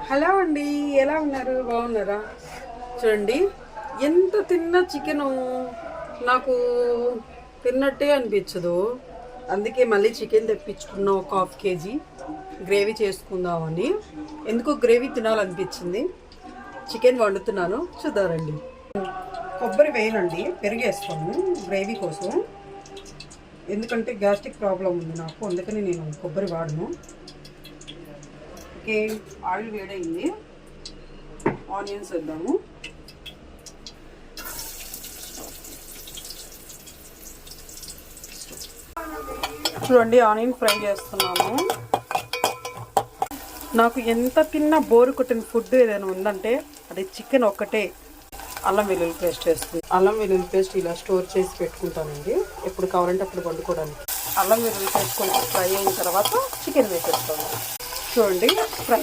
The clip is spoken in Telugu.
హలో అండి, ఎలా ఉన్నారు? బాగున్నారా? చూడండి, ఎంత తిన్న చికెను నాకు తిన్నట్టే అనిపించదు. అందుకే మళ్ళీ చికెన్ తెప్పించుకున్న ఒక ½ కేజీ గ్రేవీ చేసుకుందామని. ఎందుకో గ్రేవీ తినాలనిపించింది. చికెన్ వండుతున్నాను, చూద్దారండి. కొబ్బరి వేయనండి, పెరిగేస్తాను గ్రేవీ కోసం. ఎందుకంటే గ్యాస్ట్రిక్ ప్రాబ్లం ఉంది నాకు, అందుకని నేను కొబ్బరి వాడను. ఓకే, ఆయిల్ వేడైంది, ఆనియన్స్ వేద్దాము. చూడండి, ఆనియన్ ఫ్రై చేస్తున్నాను. నాకు ఎంత తిన్నా బోరు కొట్టిన ఫుడ్ ఏదైనా ఉందంటే అది చికెన్ ఒక్కటే. అల్లం వెల్లుల్లి పేస్ట్ వేస్తుంది. అల్లం వెల్లుల్లి పేస్ట్ ఇలా స్టోర్ చేసి పెట్టుకుంటానండి, ఎప్పుడు కావాలంటే అప్పుడు వండుకోవడానికి. అల్లం వెల్లుల్లి పేస్ట్ కొంచెం ఫ్రై అయిన తర్వాత చికెన్ వేసేస్తాను. చూడండి, ఫ్రై